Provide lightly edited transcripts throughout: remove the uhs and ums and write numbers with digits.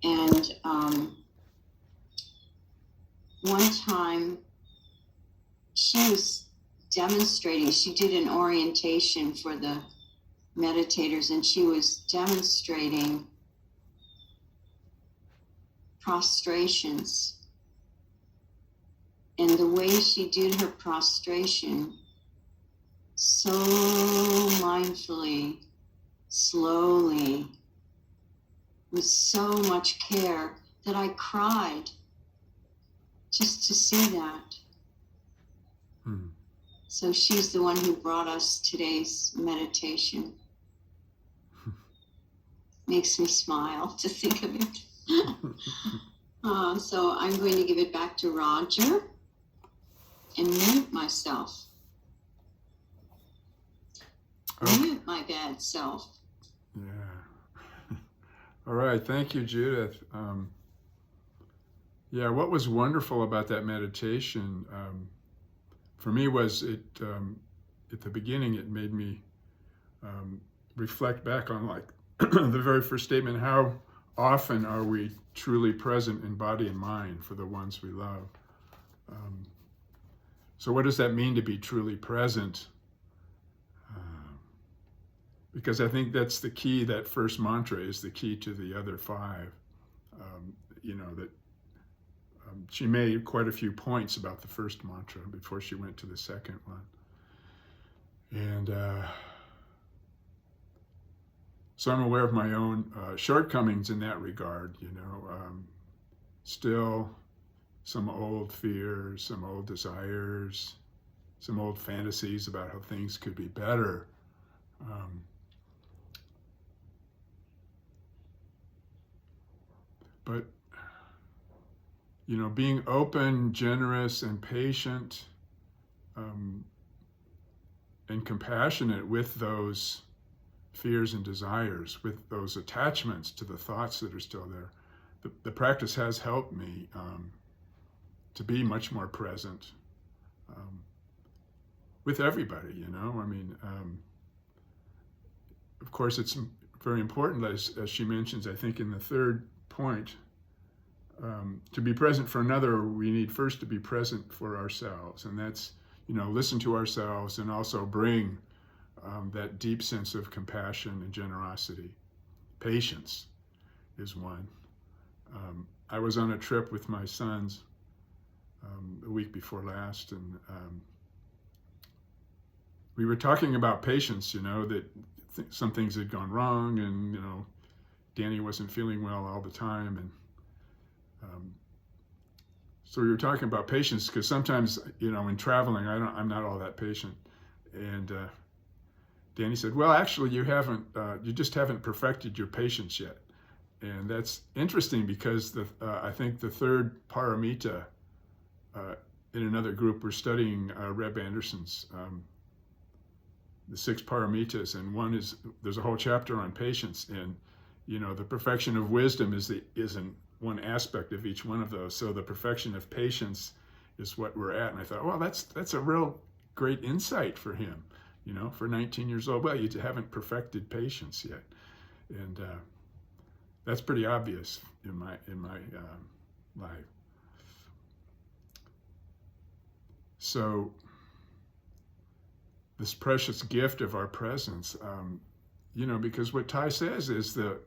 And one time she was demonstrating, she did an orientation for the meditators, and she was demonstrating prostrations. And the way she did her prostration, so mindfully, slowly, with so much care, that I cried just to see that. Hmm. So she's the one who brought us today's meditation. Makes me smile to think of it. So I'm going to give it back to Roger and mute myself. Mute my bad self. Yeah. All right. Thank you, Judith. Yeah, what was wonderful about that meditation for me was it, at the beginning, it made me reflect back on, like, the very first statement: how often are we truly present in body and mind for the ones we love? So what does that mean to be truly present? Because I think that's the key. That first mantra is the key to the other five. That she made quite a few points about the first mantra before she went to the second one. And so I'm aware of my own shortcomings in that regard, still some old fears, some old desires, some old fantasies about how things could be better. But being open, generous, and patient, and compassionate with those fears and desires, with those attachments to the thoughts that are still there. The practice has helped me to be much more present with everybody, of course, it's very important, as she mentions, I think, in the third point, to be present for another, we need first to be present for ourselves. And that's, listen to ourselves and also bring that deep sense of compassion and generosity. Patience is one. I was on a trip with my sons the week before last, and we were talking about patience, that some things had gone wrong, and, Danny wasn't feeling well all the time. And so we were talking about patience, because sometimes, in traveling, I'm not all that patient. And Danny said, well, actually, you just haven't perfected your patience yet. And that's interesting, because I think the third paramita, in another group, we're studying Reb Anderson's the 6 paramitas, and there's a whole chapter on patience, and the perfection of wisdom is in one aspect of each one of those. So the perfection of patience is what we're at. And I thought, well, that's a real great insight for him, for 19 years old. Well, you haven't perfected patience yet, and that's pretty obvious in my life. So this precious gift of our presence, because what Thay says is the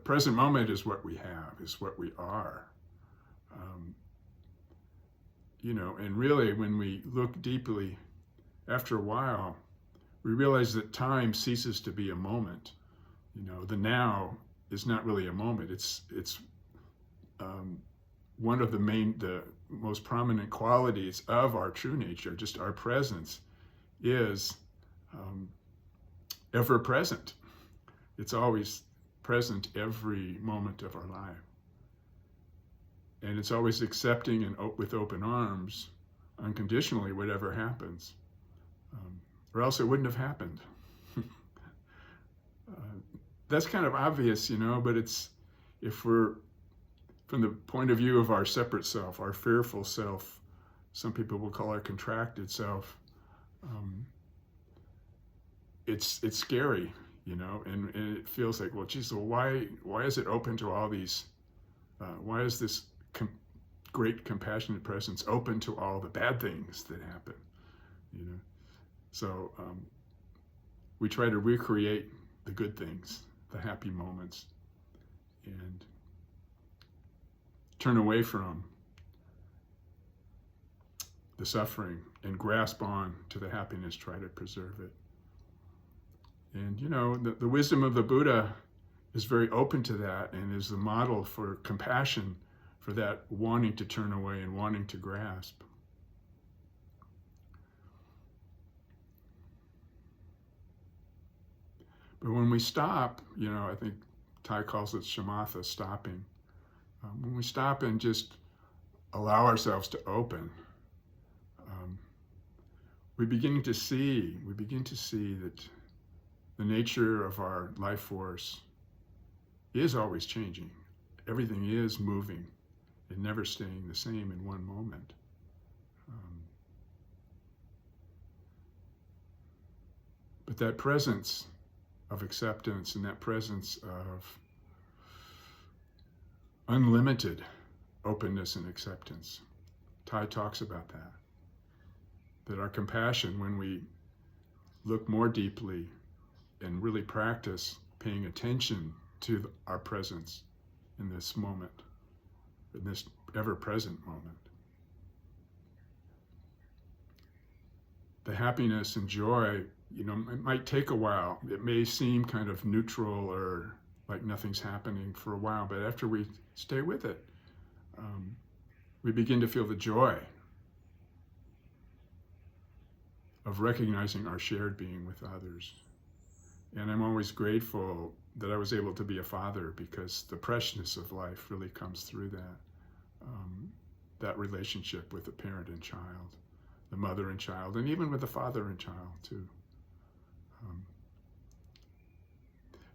present moment is what we have, is what we are. And really, when we look deeply, after a while, we realize that time ceases to be a moment. The now is not really a moment. It's one of the most prominent qualities of our true nature, just our presence, is ever present. It's always present every moment of our life. And it's always accepting and with open arms, unconditionally, whatever happens. Or else it wouldn't have happened. That's kind of obvious, but if we're, from the point of view of our separate self, our fearful self, some people will call our contracted self, it's scary, and it feels like, well, geez, why is it open to all these Why is this great compassionate presence open to all the bad things that happen? You know, so we try to recreate the good things, the happy moments, and turn away from the suffering and grasp on to the happiness, try to preserve it. And you know, the wisdom of the Buddha is very open to that and is the model for compassion, for that wanting to turn away and wanting to grasp. But when we stop, you know, I think Thai calls it shamatha, stopping. When we stop and just allow ourselves to open, we begin to see that the nature of our life force is always changing. Everything is moving and never staying the same in one moment. But that presence of acceptance and that presence of unlimited openness and acceptance, Thai talks about that our compassion, when we look more deeply and really practice paying attention to our presence in this moment, in this ever-present moment, the happiness and joy, you know, it might take a while. It may seem kind of neutral or like nothing's happening for a while, but after we stay with it, we begin to feel the joy of recognizing our shared being with others. And I'm always grateful that I was able to be a father, because the preciousness of life really comes through that relationship with the parent and child, the mother and child, and even with the father and child too.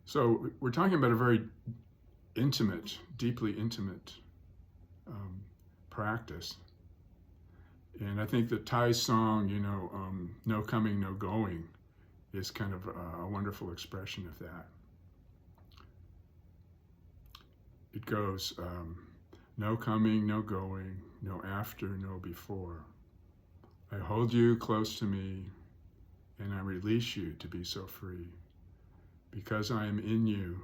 So we're talking about a very intimate, deeply intimate practice. And I think the Thai song, you know, No Coming, No Going, is kind of a wonderful expression of that. It goes, no coming, no going, no after, no before. I hold you close to me, and I release you to be so free, because I am in you,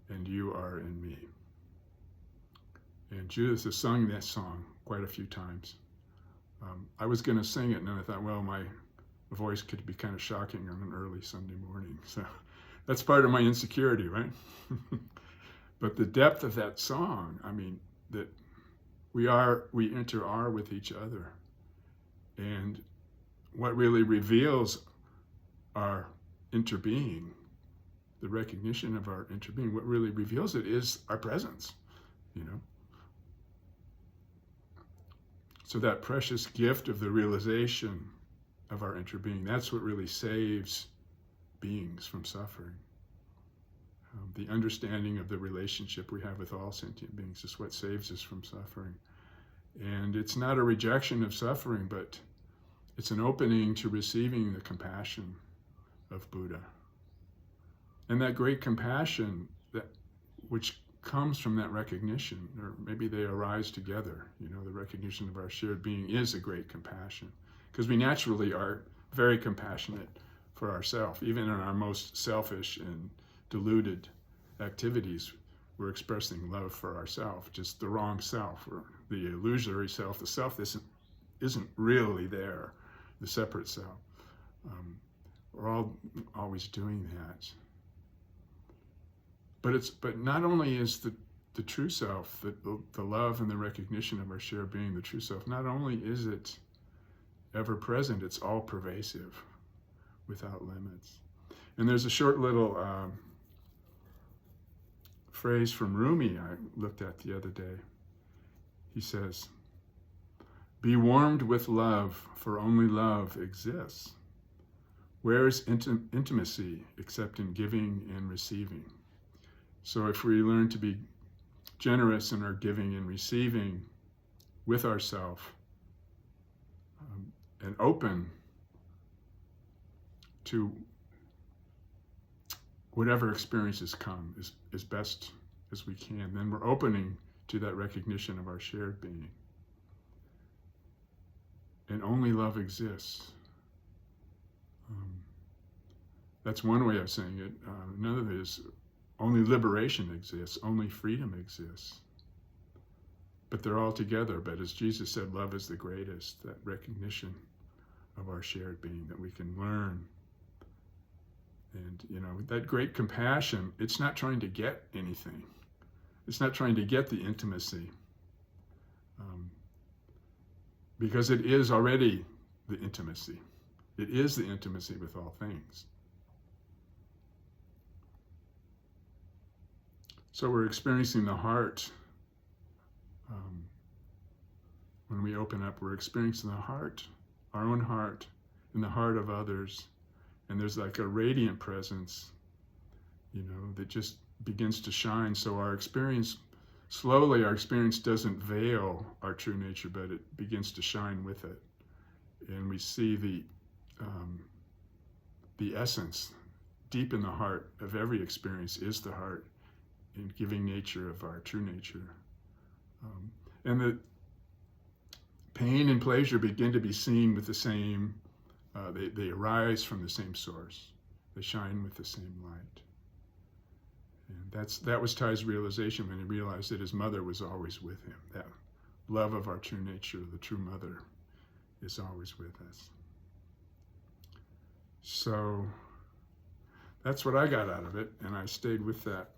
and you are in me. And Judith has sung that song quite a few times. I was going to sing it, and then I thought, well, my voice could be kind of shocking on an early Sunday morning. So that's part of my insecurity, right? But the depth of that song, I mean, that we inter-are with each other. And what really reveals our interbeing, the recognition of our interbeing, what really reveals it is our presence, you know? So that precious gift of the realization of our interbeing, that's what really saves beings from suffering. The understanding of the relationship we have with all sentient beings is what saves us from suffering. And it's not a rejection of suffering, but it's an opening to receiving the compassion of Buddha. And that great compassion, which comes from that recognition, or maybe they arise together, you know, the recognition of our shared being is a great compassion, because we naturally are very compassionate for ourselves. Even in our most selfish and deluded activities, we're expressing love for ourselves, just the wrong self, or the illusory self, the self that isn't really there, the separate self. We're all always doing that. But not only is the true self, the love and the recognition of our shared being, the true self, not only is it ever present, it's all pervasive, without limits. And there's a short little phrase from Rumi I looked at the other day. He says, "Be warmed with love, for only love exists. Where is intimacy except in giving and receiving?" So if we learn to be generous in our giving and receiving with ourselves, and open to whatever experiences come as best as we can, then we're opening to that recognition of our shared being. And only love exists. That's one way of saying it. Another is only liberation exists, only freedom exists. But they're all together. But as Jesus said, love is the greatest, that recognition of our shared being, that we can learn. And, that great compassion, it's not trying to get anything. It's not trying to get the intimacy. Because it is already the intimacy. It is the intimacy with all things. So we're experiencing the heart. When we open up, we're experiencing the heart, our own heart, and the heart of others. And there's like a radiant presence, that just begins to shine. So our experience doesn't veil our true nature, but it begins to shine with it. And we see the essence deep in the heart of every experience is the heart and giving nature of our true nature. And the pain and pleasure begin to be seen with the same, they arise from the same source. They shine with the same light. And that was Ty's realization when he realized that his mother was always with him. That love of our true nature, the true mother, is always with us. So that's what I got out of it, and I stayed with that.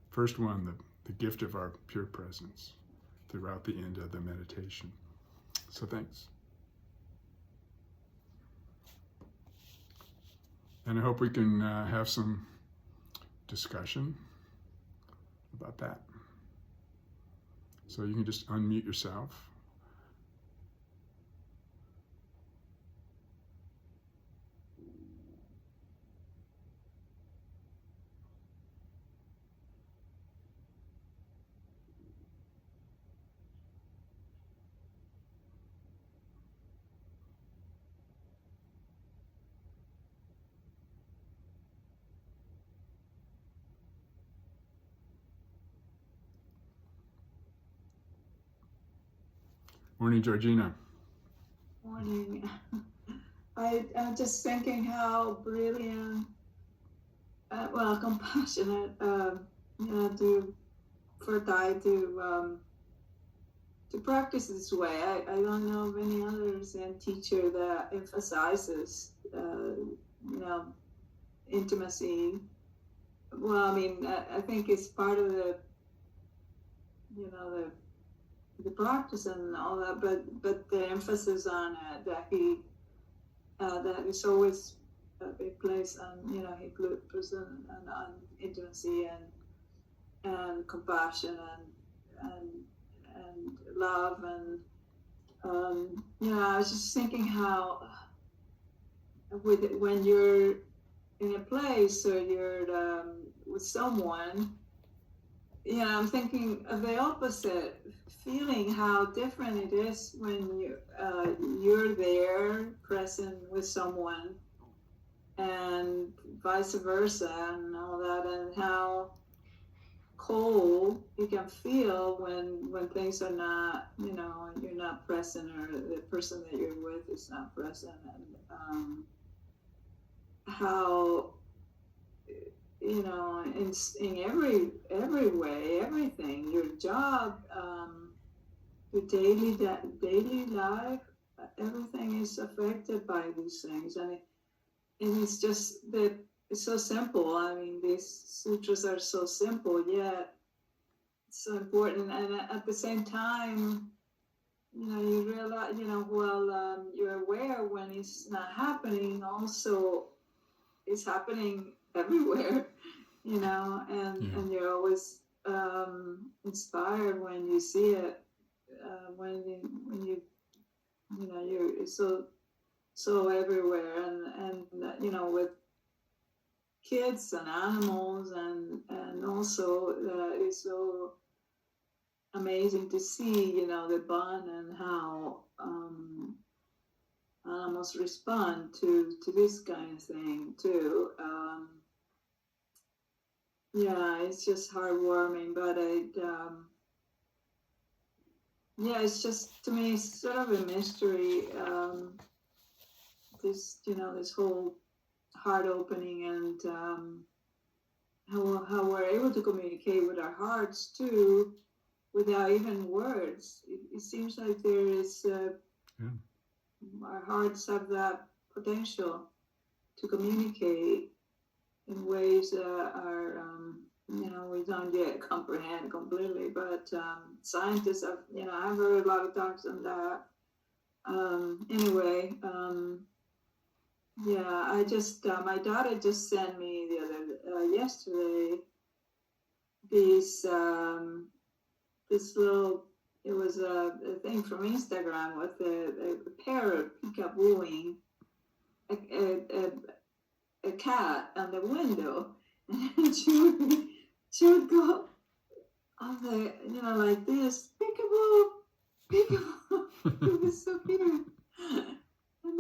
First one, the gift of our pure presence throughout the end of the meditation. So thanks. And I hope we can have some discussion about that. So you can just unmute yourself. Morning, Georgina. Morning. I'm just thinking how brilliant, compassionate, for Thai to practice this way. I don't know of any other Zen teacher that emphasizes, intimacy. Well, I think it's part of the practice and all that, but the emphasis on it, that is always a big place on, he puts on intimacy and compassion and love and I was just thinking how when you're in a place or you're with someone, I'm thinking of the opposite, feeling how different it is when you're there, present with someone, and vice versa, and all that, and how cold you can feel when things are not, you're not present, or the person that you're with is not present, and how, in every way, everything, your job, your daily life, everything is affected by these things, and it's just that it's so simple. These sutras are so simple, yet so important, and at the same time, you realize, you're aware when it's not happening. Also, it's happening everywhere, and you're always inspired when you see it, when you're so everywhere, and with kids and animals, and also it's so amazing to see, the bond and how animals respond to this kind of thing too. It's just heartwarming, but yeah, it's just, to me, it's sort of a mystery. This, this whole heart opening, and how we're able to communicate with our hearts too, without even words. It seems like there is, our hearts have that potential to communicate in ways that are, we don't yet comprehend completely. But scientists have, I've heard a lot of talks on that. Anyway, yeah, I just, my daughter just sent me yesterday, this little, it was a thing from Instagram with a parrot peekabooing a cat on the window, and she would go on the, like this, peekaboo, peekaboo. It was so cute. And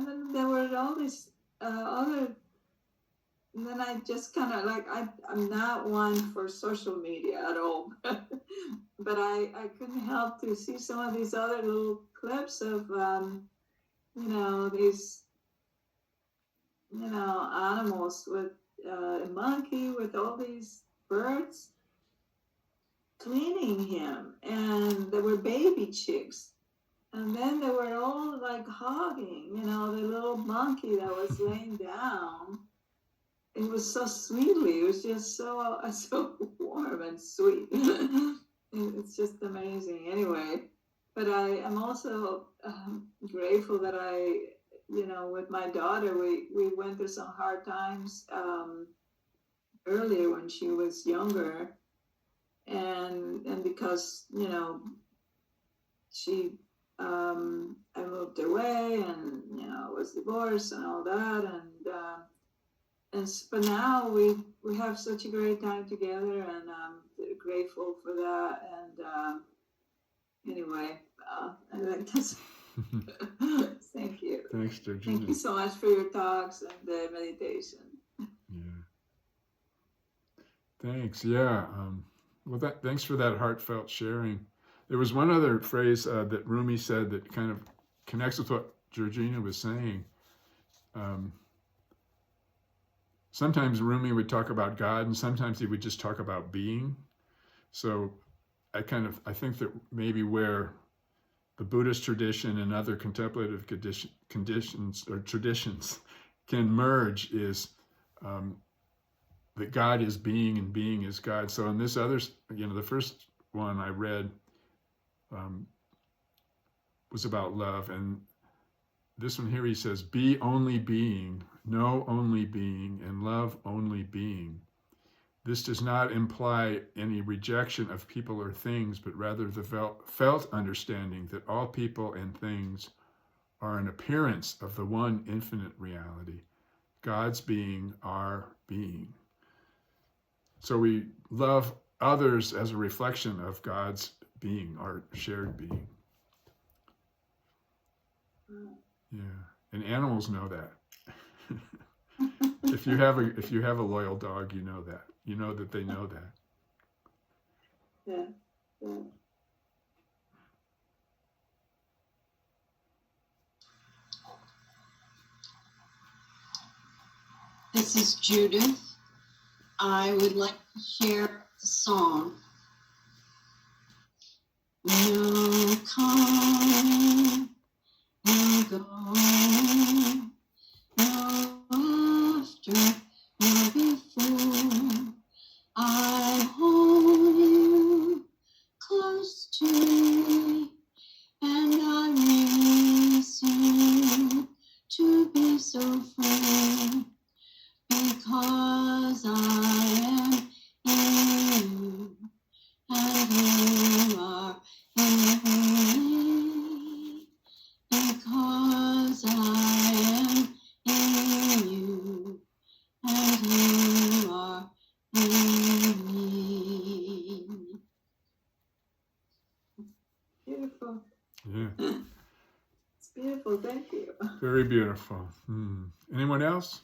then there were all these other. And then I just kind of like, I'm not one for social media at all, but I couldn't help to see some of these other little clips of, these, animals with a monkey with all these birds cleaning him, and there were baby chicks. And then they were all like hugging, the little monkey that was laying down. It was so sweetly. It was just so warm and sweet. It's just amazing. Anyway, but I am also grateful that with my daughter, we went through some hard times earlier when she was younger, and because she I moved away, and was divorced and all that, but now we have such a great time together, and I'm grateful for that. And anyway, I like this. Thank you. Thanks, Georgina. Thank you so much for your talks and the meditation. Yeah. Thanks. Yeah. Well, thanks for that heartfelt sharing. There was one other phrase that Rumi said that kind of connects with what Georgina was saying. Sometimes Rumi would talk about God, and sometimes he would just talk about being. So I think that maybe where the Buddhist tradition and other contemplative conditions or traditions can merge is that God is being and being is God. So in this other, the first one I read was about love, and this one here he says, be only being, know only being, and love only being. This does not imply any rejection of people or things, but rather the felt understanding that all people and things are an appearance of the one infinite reality, God's being, our being. So we love others as a reflection of God's being, our shared being. Yeah, and animals know that. If you have a loyal dog, you know that. You know that they know that. Yeah. Yeah. This is Judith. I would like to share a song. No come, no go, no after, no before. I hold you close to me, and I miss you to be so free, because I am in you, and you are in me, because I am in you, and you are in me. Beautiful. Yeah. It's beautiful. Thank you. Very beautiful. Anyone else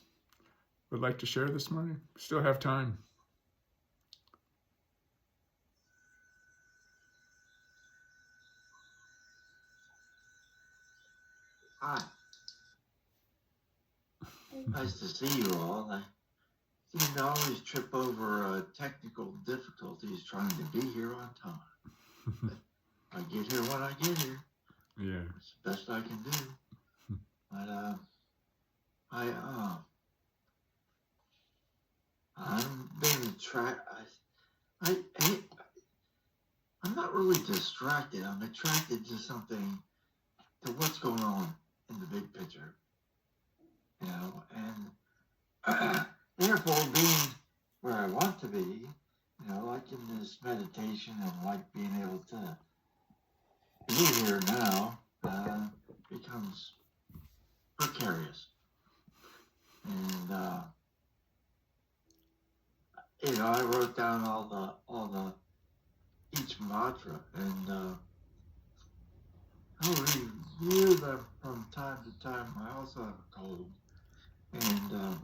would like to share this morning? Still have time. Hi. Nice to see you all. I seem to always trip over technical difficulties trying to be here on time. I get here when I get here. Yeah. It's the best I can do. But I'm being I'm not really distracted. I'm attracted to something, to what's going on in the big picture, you know, and therefore being where I want to be, you know, like in this meditation and like being able to be here now, becomes precarious. And you know, I wrote down all the each mantra, and I review them from time to time. I also have a cold, and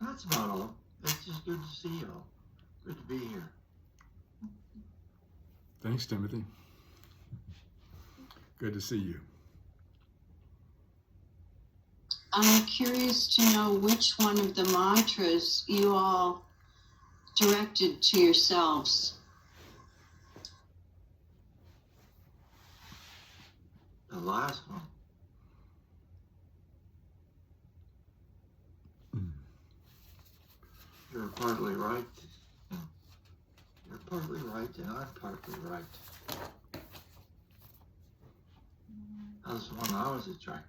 that's about all. It's just good to see you all. Good to be here. Thanks, Timothy. Good to see you. I'm curious to know which one of the mantras you all directed to yourselves. The last one. You're partly right. You're partly right, and I'm partly right. That was the one I was attracted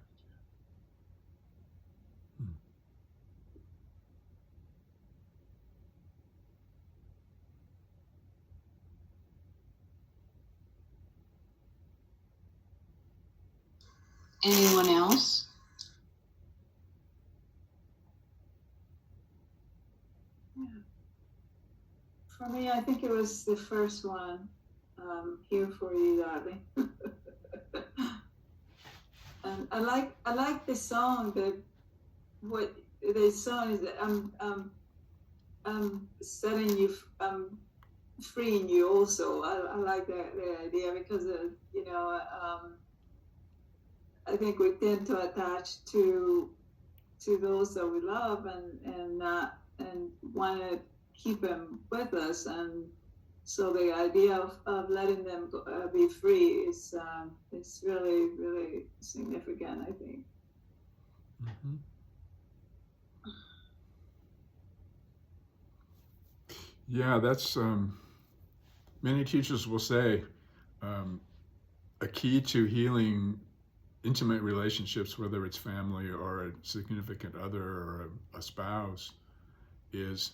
Anyone else? Yeah. For me, I think it was the first one, Here For You, Darling. And I like the song, that what the song is that I'm setting you, I'm freeing you also. I like that the idea, because you know, I think we tend to attach to those that we love, and want to keep them with us, and so the idea of letting them go, be free is really, really significant, I think. Mm-hmm. Yeah, that's many teachers will say a key to healing intimate relationships, whether it's family or a significant other or a spouse, is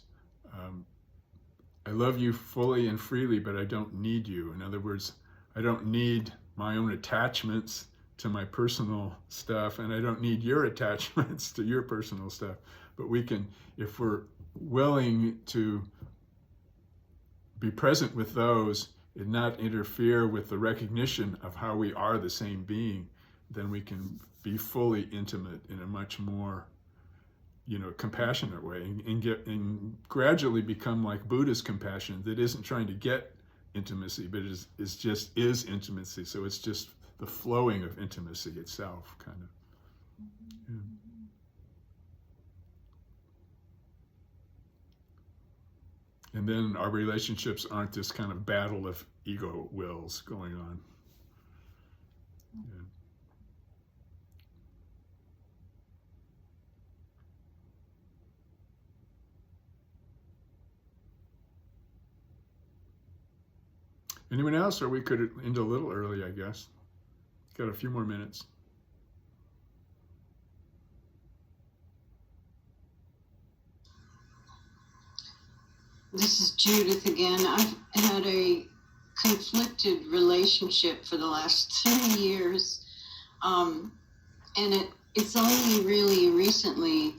I love you fully and freely, but I don't need you. In other words, I don't need my own attachments to my personal stuff, and I don't need your attachments to your personal stuff. But we can, if we're willing to be present with those and not interfere with the recognition of how we are the same being, then we can be fully intimate in a much more, you know, compassionate way, and gradually become like Buddha's compassion, that isn't trying to get intimacy, but is intimacy. So it's just the flowing of intimacy itself, kind of. Yeah. And then our relationships aren't this kind of battle of ego wills going on. Yeah. Anyone else, or we could end a little early, I guess. Got a few more minutes. This is Judith again. I've had a conflicted relationship for the last 3 years, and it's only really recently.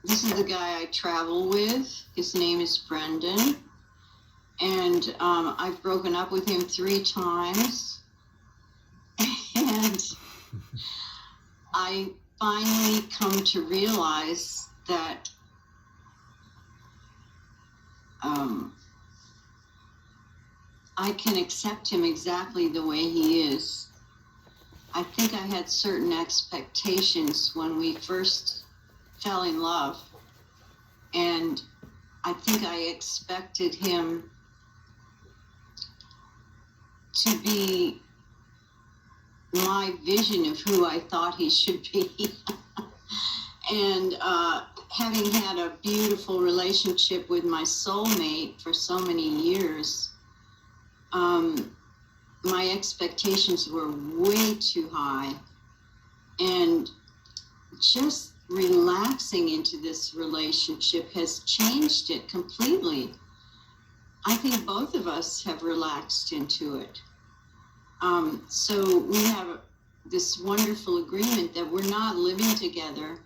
This is the guy I travel with. His name is Brendan, and I've broken up with him 3 times, and I finally come to realize that I can accept him exactly the way he is. I think I had certain expectations when we first fell in love, and I think I expected him to be my vision of who I thought he should be. And having had a beautiful relationship with my soulmate for so many years, my expectations were way too high. And just relaxing into this relationship has changed it completely. I think both of us have relaxed into it. So we have this wonderful agreement that we're not living together,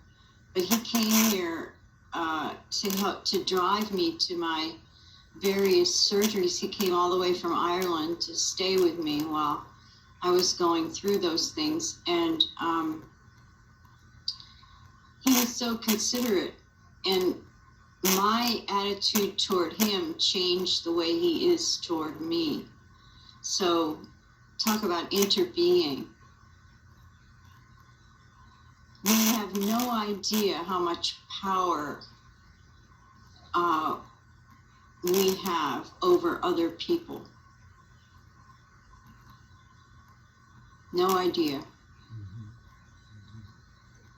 but he came here to drive me to my various surgeries. He came all the way from Ireland to stay with me while I was going through those things. And he was so considerate, and my attitude toward him changed the way he is toward me. So talk about interbeing. We have no idea how much power we have over other people. No idea.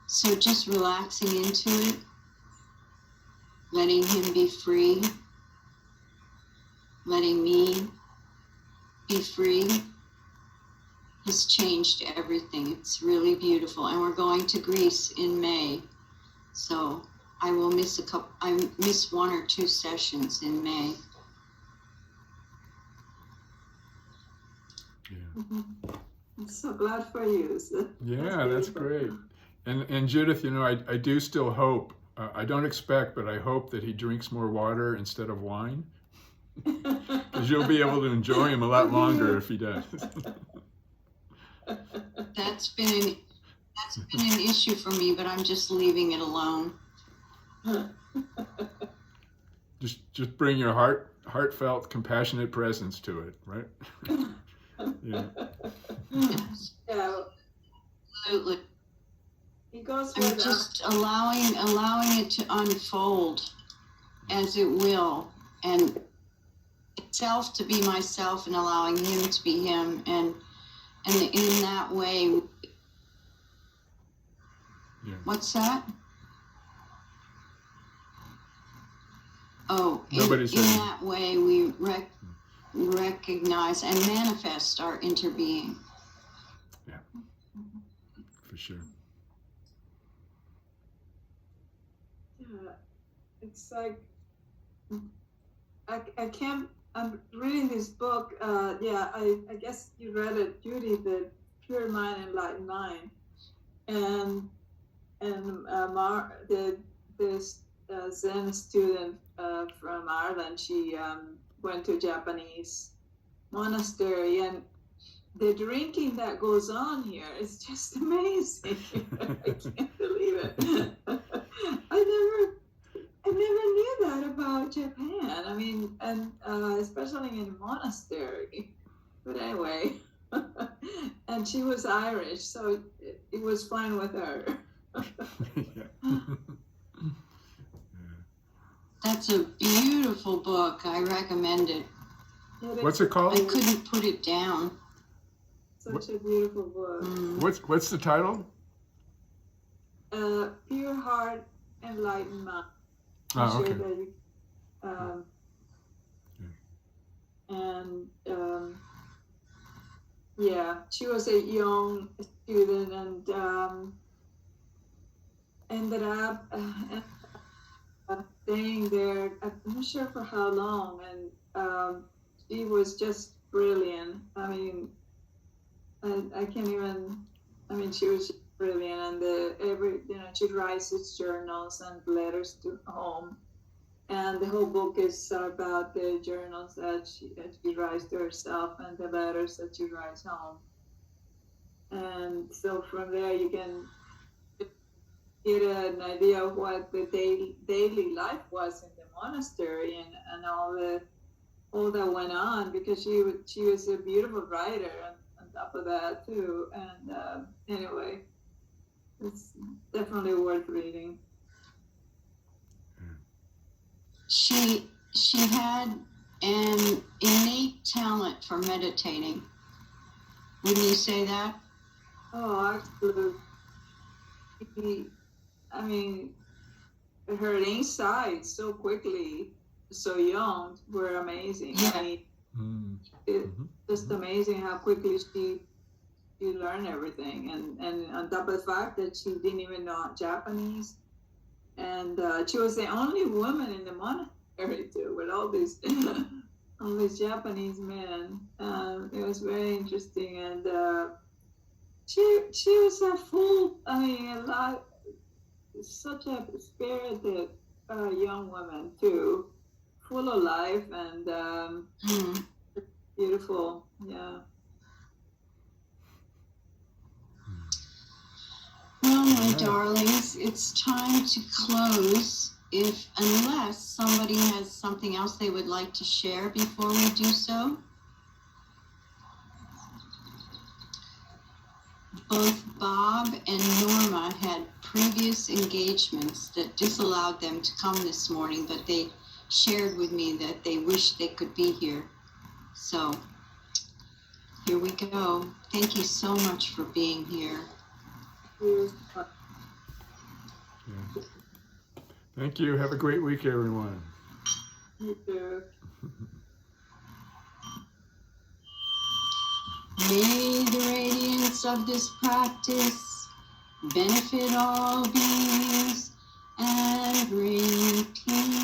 So just relaxing into it, letting him be free, letting me be free, has changed everything. It's really beautiful. And we're going to Greece in May. So I will miss 1 or 2 sessions in May. Yeah. I'm so glad for you. Yeah, that's great. And Judith, you know, I do still hope, I don't expect, but I hope that he drinks more water instead of wine. Because you'll be able to enjoy him a lot longer if he does. That's been an issue for me, but I'm just leaving it alone. Just bring your heartfelt, compassionate presence to it, right? Yeah. Yes, Yeah, absolutely. he goes I'm with just allowing it to unfold as it will, and itself to be myself, and allowing him to be him, and in that way. Yeah. What's that? Oh, Nobody's in saying. that way we recognize and manifest our interbeing. Yeah, for sure. Yeah, it's like I can't. I'm reading this book. I guess you read it, Judy, the Pure Mind, Enlightened Mind, and this Zen student from Ireland. She went to a Japanese monastery, and the drinking that goes on here is just amazing. I can't believe it. I never knew that about Japan. I mean, and especially in a monastery. But anyway, and she was Irish, so it was fine with her. Yeah. That's a beautiful book. I recommend it. What's it called? I couldn't put it down. Such a beautiful book. What's the title? Pure Heart, Enlightened Mind. Oh, okay. She was a young student and ended up staying there. I'm not sure for how long, and she was just brilliant. I mean, I can't even. I mean, she was just brilliant, and she writes his journals and letters to home, and the whole book is about the journals that she writes to herself and the letters that she writes home. And so from there you can get an idea of what the daily life was in the monastery, and all the all that went on, because she was a beautiful writer on top of that too. And anyway, it's definitely worth reading. She had an innate talent for meditating. Wouldn't you say that? Oh, absolutely. I mean, her insights so quickly, so young, were amazing. Yeah. I mean, Mm. it's Mhm. just amazing how quickly she learned everything, and on top of the fact that she didn't even know Japanese, and she was the only woman in the monastery too, with all these all these Japanese men. It was very interesting, and she was a full, I mean, a lot, such a spirited young woman too, full of life and Hmm. beautiful. Yeah. Well, my Alright. darlings, it's time to close. Unless somebody has something else they would like to share before we do so. Both Bob and Norma had previous engagements that disallowed them to come this morning, but they shared with me that they wish they could be here. So here we go. Thank you so much for being here. Here's Yeah. Thank you. Have a great week, everyone. you too. May the radiance of this practice benefit all beings and bring peace.